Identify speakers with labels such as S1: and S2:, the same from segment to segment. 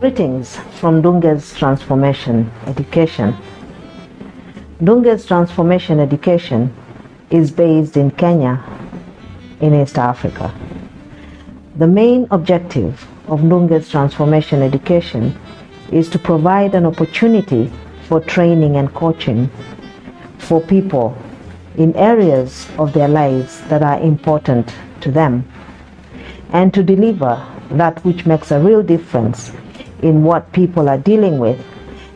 S1: Greetings from Ndunge's Transformation Education. Ndunge's Transformation Education is based in Kenya, in East Africa. The main objective of Ndunge's Transformation Education is to provide an opportunity for training and coaching for people in areas of their lives that are important to them, and to deliver that which makes a real difference in what people are dealing with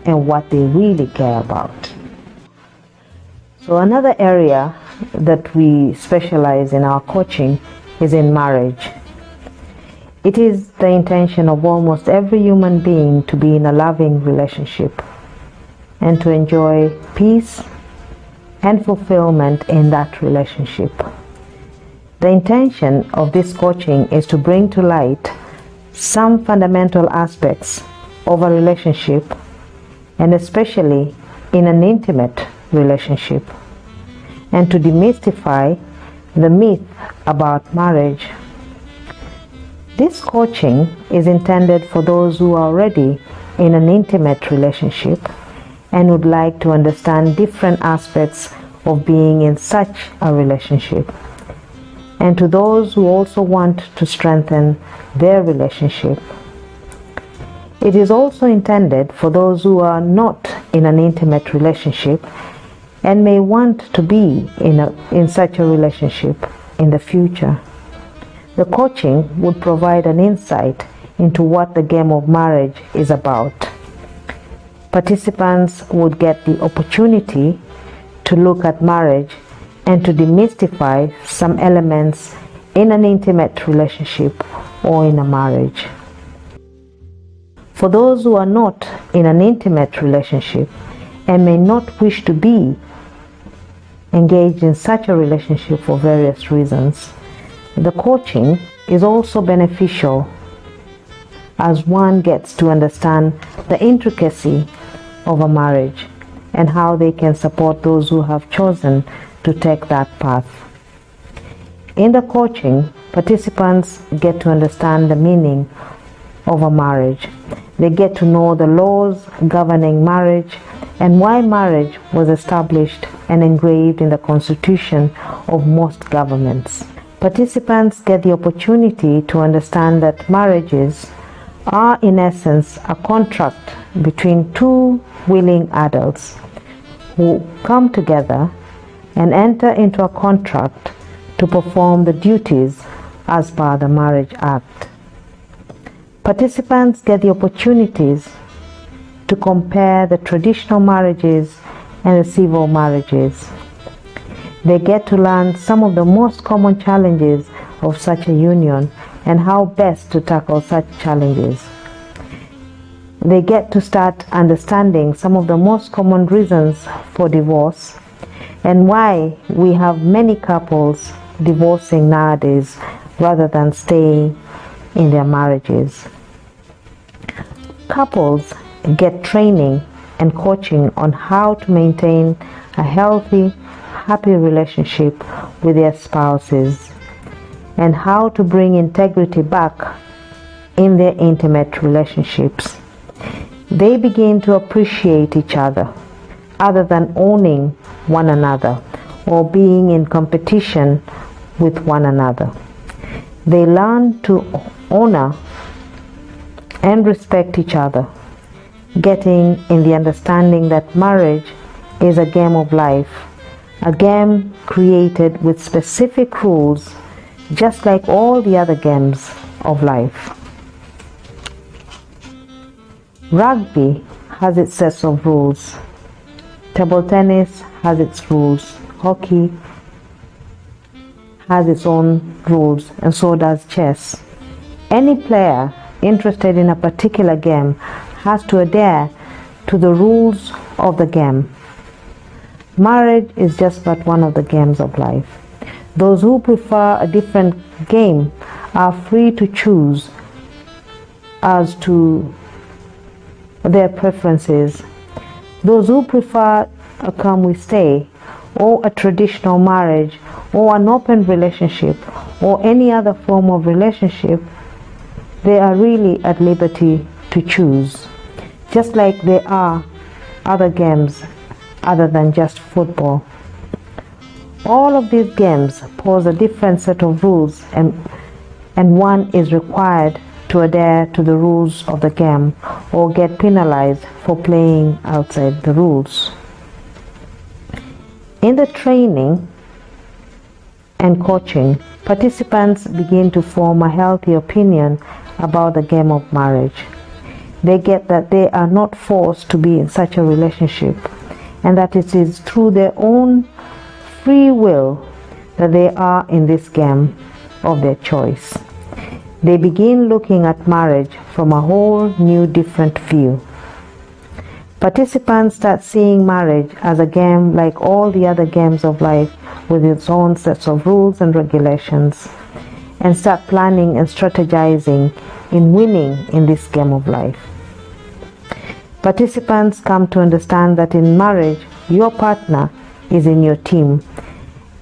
S1: and what they really care about. So another area that we specialize in our coaching is in marriage. It is the intention of almost every human being to be in a loving relationship and to enjoy peace and fulfillment in that relationship. The intention of this coaching is to bring to light some fundamental aspects of a relationship, and especially in an intimate relationship, and to demystify the myth about marriage. This coaching is intended for those who are already in an intimate relationship and would like to understand different aspects of being in such a relationship, and to those who also want to strengthen their relationship. It is also intended for those who are not in an intimate relationship and may want to be in such a relationship in the future. The coaching would provide an insight into what the game of marriage is about. Participants would get the opportunity to look at marriage and to demystify some elements in an intimate relationship or in a marriage. For those who are not in an intimate relationship and may not wish to be engaged in such a relationship for various reasons, the coaching is also beneficial as one gets to understand the intricacy of a marriage and how they can support those who have chosen to take that path. In the coaching, participants get to understand the meaning of a marriage. They get to know the laws governing marriage and why marriage was established and engraved in the constitution of most governments. Participants get the opportunity to understand that marriages are in essence a contract between two willing adults who come together and enter into a contract to perform the duties as per the Marriage Act. Participants get the opportunities to compare the traditional marriages and the civil marriages. They get to learn some of the most common challenges of such a union and how best to tackle such challenges. They get to start understanding some of the most common reasons for divorce and why we have many couples divorcing nowadays rather than staying in their marriages. Couples get training and coaching on how to maintain a healthy, happy relationship with their spouses and how to bring integrity back in their intimate relationships. They begin to appreciate each other other than owning one another or being in competition with one another. They learn to honor and respect each other, getting in the understanding that marriage is a game of life, a game created with specific rules, just like all the other games of life. Rugby has its sets of rules. Table tennis has its rules. Hockey has its own rules, and so does chess. Any player interested in a particular game has to adhere to the rules of the game. Marriage is just but one of the games of life. Those who prefer a different game are free to choose as to their preferences. Those who prefer a come we stay or a traditional marriage or an open relationship or any other form of relationship, they are really at liberty to choose, just like there are other games other than just football. All of these games pose a different set of rules, and one is required to adhere to the rules of the game or get penalized for playing outside the rules. In the training and coaching, participants begin to form a healthy opinion about the game of marriage. They get that they are not forced to be in such a relationship, and that it is through their own free will that they are in this game of their choice. They begin looking at marriage from a whole new different view. Participants start seeing marriage as a game like all the other games of life, with its own sets of rules and regulations, and start planning and strategizing in winning in this game of life. Participants come to understand that in marriage, your partner is in your team,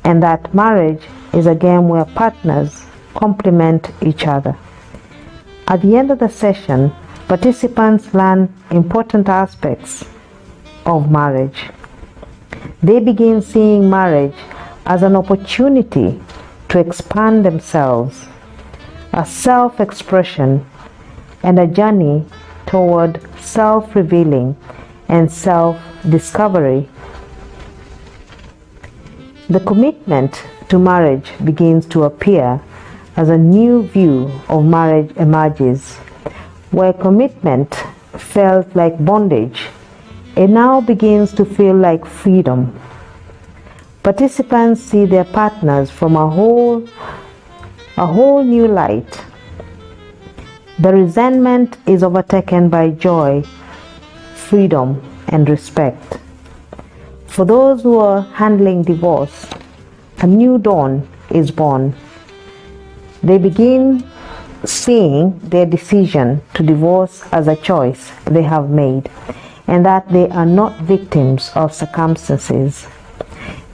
S1: and that marriage is a game where partners complement each other. At the end of the session, participants learn important aspects of marriage. They begin seeing marriage as an opportunity to expand themselves, a self-expression, and a journey toward self-revealing and self-discovery. The commitment to marriage begins to appear as a new view of marriage emerges. Where commitment felt like bondage, it now begins to feel like freedom. Participants see their partners from a whole new light. The resentment is overtaken by joy, freedom, and respect. For those who are handling divorce, a new dawn is born. They begin seeing their decision to divorce as a choice they have made, and that they are not victims of circumstances.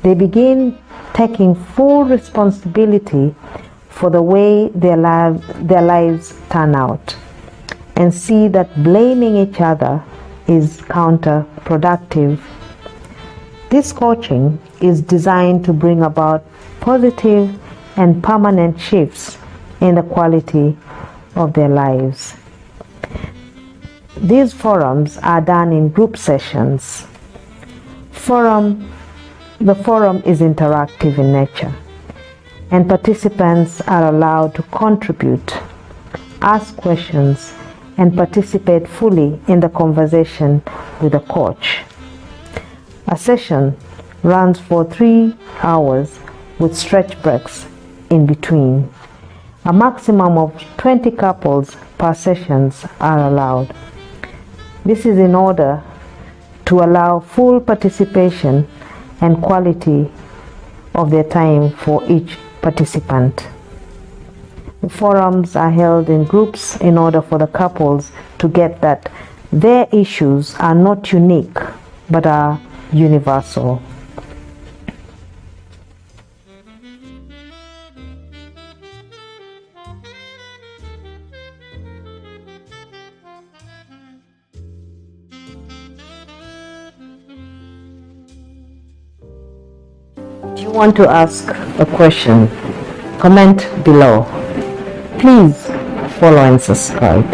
S1: They begin taking full responsibility for the way their lives turn out, and see that blaming each other is counterproductive. This coaching is designed to bring about positive and permanent shifts in the quality of their lives. These forums are done in group sessions. The forum is interactive in nature, and participants are allowed to contribute, ask questions, and participate fully in the conversation with the coach. A session runs for 3 hours with stretch breaks in between. A maximum of 20 couples per sessions are allowed. This is in order to allow full participation and quality of their time for each participant. The forums are held in groups in order for the couples to get that their issues are not unique but are universal. If you want to ask a question, comment below. Please follow and subscribe.